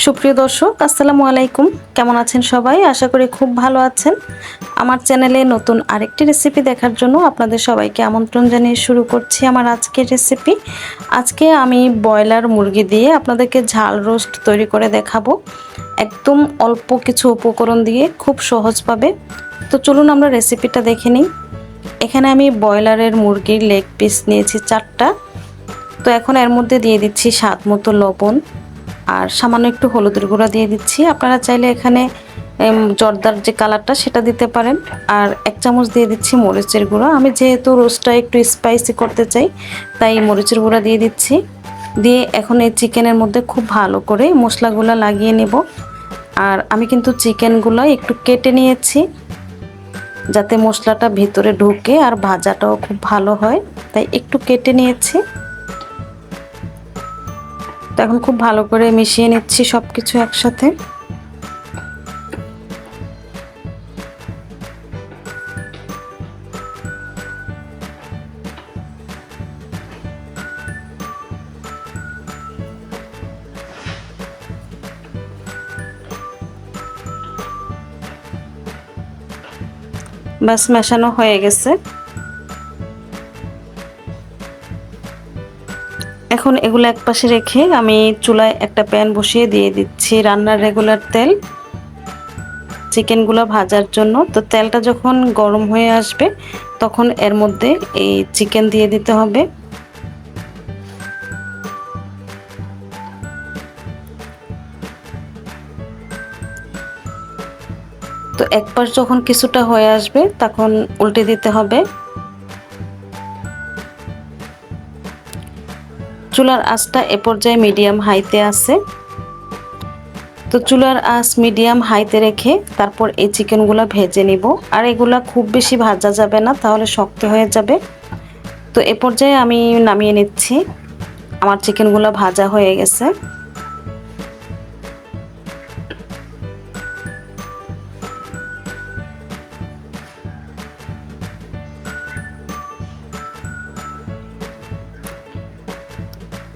সুপ্রিয় দর্শক, আসসালামু আলাইকুম। কেমন আছেন সবাই? আশা করি খুব ভালো আছেন। আমার চ্যানেলে নতুন আরেকটি রেসিপি দেখার জন্য আপনাদের সবাইকে আমন্ত্রণ জানিয়ে শুরু করছি আমার আজকের রেসিপি। আজকে আমি ব্রয়লার মুরগি দিয়ে আপনাদেরকে ঝাল রোস্ট তৈরি করে দেখাবো, একদম অল্প কিছু উপকরণ দিয়ে খুব সহজভাবে। তো চলুন আমরা রেসিপিটা দেখে নিই। এখানে আমি ব্রয়লারের মুরগির লেগ পিস নিয়েছি 4টা। তো এখন এর মধ্যে দিয়ে দিচ্ছি স্বাদ মতো লবণ আর সামান্য একটু হলুদের গুঁড়া দিয়ে দিচ্ছি। আপনারা চাইলে এখানে জর্দার যে কালারটা সেটা দিতে পারেন। আর 1 চামচ দিয়ে দিচ্ছি মরিচের গুঁড়া। আমি যেহেতু রোস্টটা একটু স্পাইসি করতে চাই তাই মরিচের গুঁড়া দিয়ে দিচ্ছি। দিয়ে এখন এই চিকেনের মধ্যে খুব ভালো করে মশলাগুলো লাগিয়ে নেব। আর আমি কিন্তু চিকেনগুলো একটু কেটে নিয়েছি যাতে মশলাটা ভিতরে ঢুকে আর ভাজাটাও খুব ভালো হয়, তাই একটু কেটে নিয়েছি। তো এখন খুব ভালো করে মিশিয়ে নিচ্ছি সবকিছু একসাথে। বাস মেশানো হয়ে গেছে। এখন এগুলো একপাশে রেখে আমি চুলায় একটা প্যান বসিয়ে দিয়ে দিচ্ছি রান্নার রেগুলার তেল চিকেনগুলো ভাজার জন্য। তো তেলটা যখন গরম হয়ে আসবে তখন এর মধ্যে এই চিকেন দিয়ে দিতে হবে। তো এক পাশ যখন কিছুটা হয়ে আসবে তখন উল্টে দিতে হবে। চুলার আঁচটা এ পর্যায়ে মিডিয়াম হাইতে আছে। তো চুলার আঁচ মিডিয়াম হাইতে রেখে তারপর এই চিকেনগুলো ভেজে নিব। আর এগুলা খুব বেশি ভাজা যাবে না, তাহলে শক্ত হয়ে যাবে। তো এ পর্যায়ে আমি নামিয়ে নিচ্ছি। আমার চিকেনগুলো ভাজা হয়ে গেছে।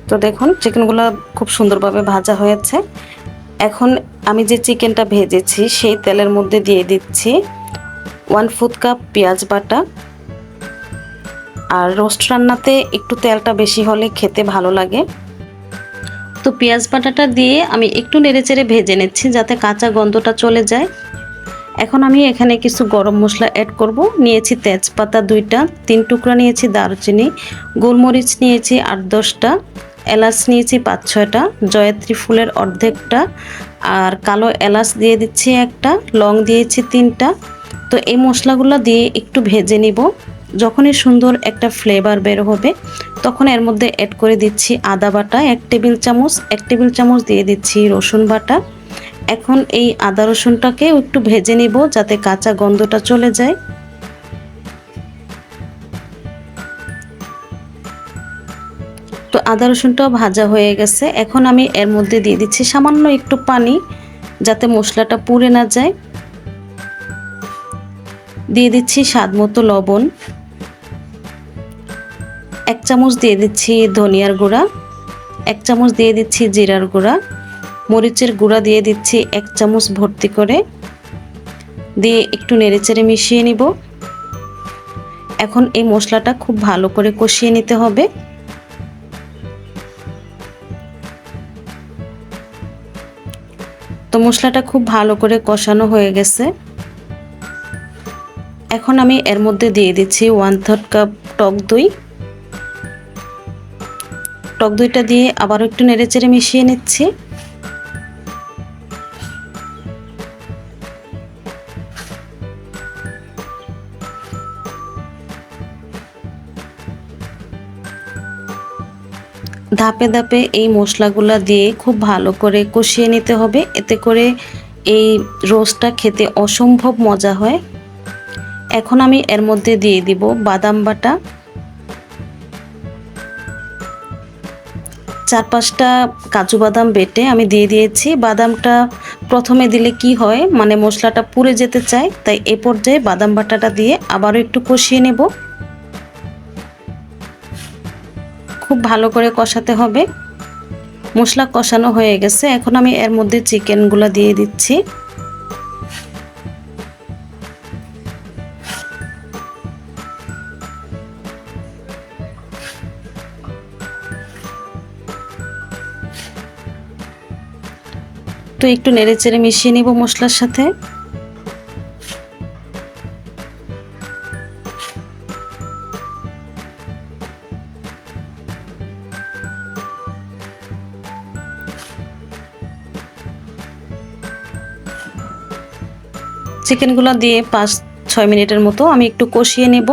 তো দেখুন চিকেনগুলো খুব সুন্দরভাবে ভাজা হয়েছে। এখন আমি যে চিকেনটা ভেজেছি সেই তেলের মধ্যে দিয়ে দিচ্ছি 1/4 কাপ পেঁয়াজ বাটা। আর রোস্ট রান্নাতে একটু তেলটা বেশি হলে খেতে ভালো লাগে। তো পেঁয়াজ বাটাটা দিয়ে আমি একটু নেড়েচেড়ে ভেজে নিচ্ছি যাতে কাঁচা গন্ধটা চলে যায়। এখন আমি এখানে কিছু গরম মশলা অ্যাড করব। নিয়েছি তেজপাতা 2টা, 3 টুকরা নিয়েছি দারুচিনি, গোলমরিচ নিয়েছি 8-10টা, এলাচ নিয়েছি 5-6টা, জয়ত্রী ফুলের অর্ধেকটা, আর কালো এলাচ দিয়ে দিচ্ছি 1টা, লং দিয়েছি 3টা। তো এই মশলাগুলো দিয়ে একটু ভেজে নিব। যখনই সুন্দর একটা ফ্লেভার বের হবে তখন এর মধ্যে অ্যাড করে দিচ্ছি আদা বাটা 1 টেবিল চামচ, 1 টেবিল চামচ দিয়ে দিচ্ছি রসুন বাটা। এখন এই আদা রসুনটাকে একটু ভেজে নিব যাতে কাঁচা গন্ধটা চলে যায়। তো আদা রসুনটাও ভাজা হয়ে গেছে। এখন আমি এর মধ্যে দিয়ে দিচ্ছি সামান্য একটু পানি যাতে মশলাটা পুড়ে না যায়। দিয়ে দিচ্ছি স্বাদ মতো লবণ, 1 চামচ দিয়ে দিচ্ছি ধনিয়ার গুঁড়া, 1 চামচ দিয়ে দিচ্ছি জিরার গুঁড়া, মরিচের গুঁড়া দিয়ে দিচ্ছি 1 চামচ ভর্তি করে, দিয়ে একটু নেড়েচেড়ে মিশিয়ে নিব। এখন এই মশলাটা খুব ভালো করে কষিয়ে নিতে হবে। তো মশলাটা খুব ভালো করে কষানো হয়ে গেছে। এখন আমি এর মধ্যে দিয়ে দিচ্ছি 1/3 কাপ টক দই। টক দইটা দিয়ে আবারও একটু নেড়েচেড়ে মিশিয়ে নিচ্ছি। ধাপে ধাপে এই মশলাগুলো দিয়ে খুব ভালো করে কষিয়ে নিতে হবে, এতে করে এই রোস্টটা খেতে অসম্ভব মজা হয়। এখন আমি এর মধ্যে দিয়ে দিব বাদাম বাটা, 4-5টা কাজু বাদাম বেটে আমি দিয়ে দিয়েছি। বাদামটা প্রথমে দিলে কি হয়, মানে মশলাটা পুড়ে যেতে চায়, তাই এ পর্যায়ে বাদাম বাটাটা দিয়ে আবারও একটু কষিয়ে নেব। খুব ভালো করে কষাতে হবে। মশলা কষানো হয়ে গেছে, এখন আমি এর মধ্যে চিকেনগুলো দিয়ে দিচ্ছি। তো একটু নেড়েচেড়ে মিশিয়ে নিব মশলার সাথে। চিকেনগুলো দিয়ে 5-6 মিনিটের মতো আমি একটু কষিয়ে নেব,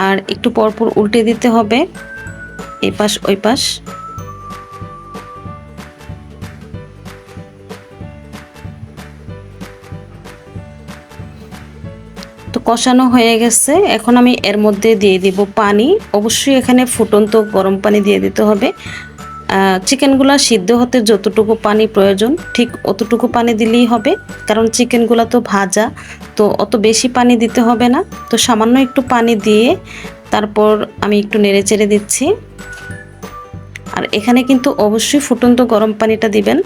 আর একটু পরপর উল্টে দিতে হবে এই পাশ ওই পাশ। তো কষানো হয়ে গেছে, এখন আমি এর মধ্যে দিয়ে দিব পানি। অবশ্যই এখানে ফুটন্ত গরম পানি দিয়ে দিতে হবে। চিকেনগুলো সিদ্ধ হতে যতটুকু পানি প্রয়োজন ঠিক অতটুকু পানি দিলেই হবে, কারণ চিকেনগুলো তো ভাজা, তো অত বেশি পানি দিতে হবে না। তো সামান্য একটু পানি দিয়ে তারপর আমি একটু নেড়েচেড়ে দিচ্ছি। আর এখানে কিন্তু অবশ্যই ফুটন্ত গরম পানিটা দিবেন।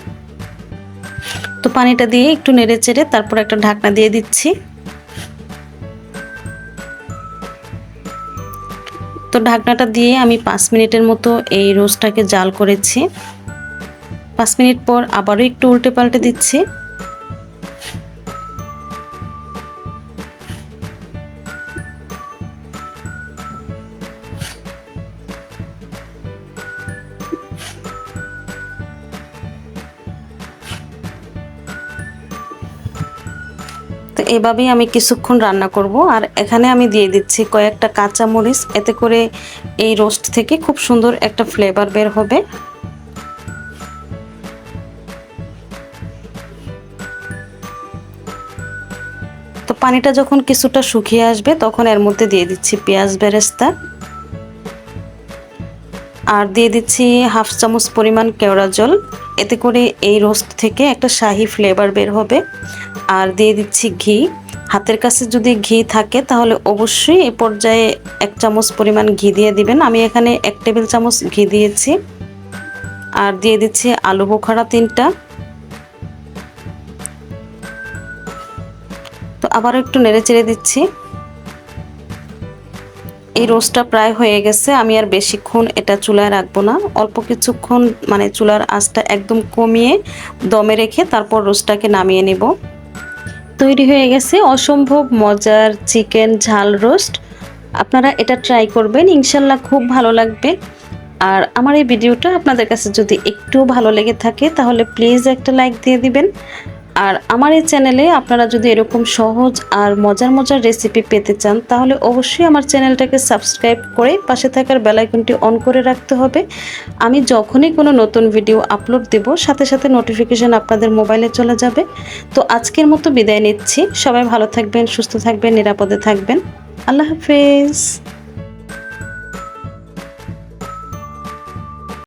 তো পানিটা দিয়ে একটু নেড়েচেড়ে তারপর একটা ঢাকনা দিয়ে দিচ্ছি। তো ঢাকনাটা দিয়ে আমি 5 মিনিটের মতো এই রোস্টটাকে জাল করেছি। 5 মিনিট পর আবারও একটু উল্টে পাল্টে দিচ্ছি। তো এভাবেই আমি কিছুক্ষণ রান্না করব। আর এখানে আমি দিয়ে দিচ্ছি কয়েকটা কাঁচা মরিচ, এতে করে এই রোস্ট থেকে খুব সুন্দর একটা ফ্লেভার বের হবে। তো পানিটা যখন কিছুটা শুকিয়ে আসবে তখন এর মধ্যে দিয়ে দিচ্ছি পেঁয়াজ বেরেস্তা, আর দিয়ে দিচ্ছি 1/2 চামচ পরিমাণ কেওড়া জল, এতে করে এই রোস্ট থেকে একটা শাহি ফ্লেভার বের হবে। আর দিয়ে দিচ্ছি ঘি। হাতের কাছে যদি ঘি থাকে তাহলে অবশ্যই এই পর্যায়ে 1 চামচ পরিমাণ ঘি দিয়ে দিবেন। আমি এখানে 1 টেবিল চামচ ঘি দিয়েছি। আর দিয়ে দিচ্ছি আলু বোখারা 3টা। তো আবারও একটু নেড়েচেড়ে দিচ্ছি। এই রোস্টটা প্রায় হয়ে গেছে, আমি আর বেশিক্ষণ এটা চুলায় রাখবো না। অল্প কিছুক্ষণ মানে চুলার আঁচটা একদম কমিয়ে দমে রেখে তারপর রোস্টটাকে নামিয়ে নেব। তৈরি হয়ে গেছে অসম্ভব মজার চিকেন ঝাল রোস্ট। আপনারা এটা ট্রাই করবেন, ইনশাল্লাহ খুব ভালো লাগবে। আর আমার এই ভিডিওটা আপনাদের কাছে যদি একটু ভালো লেগে থাকে তাহলে প্লিজ একটা লাইক দিয়ে দিবেন। আর আমার এই চ্যানেলে আপনারা যদি এরকম সহজ আর মজার মজার রেসিপি পেতে চান তাহলে অবশ্যই আমার চ্যানেলটাকে সাবস্ক্রাইব করে পাশে থাকার বেল আইকনটি অন করে রাখতে হবে। আমি যখনই কোনো নতুন ভিডিও আপলোড দেব সাথে সাথে নোটিফিকেশন আপনাদের মোবাইলে চলে যাবে। তো আজকের মতো বিদায় নিচ্ছি। সবাই ভালো থাকবেন, সুস্থ থাকবেন, নিরাপদে থাকবেন। আল্লাহ হাফেজ।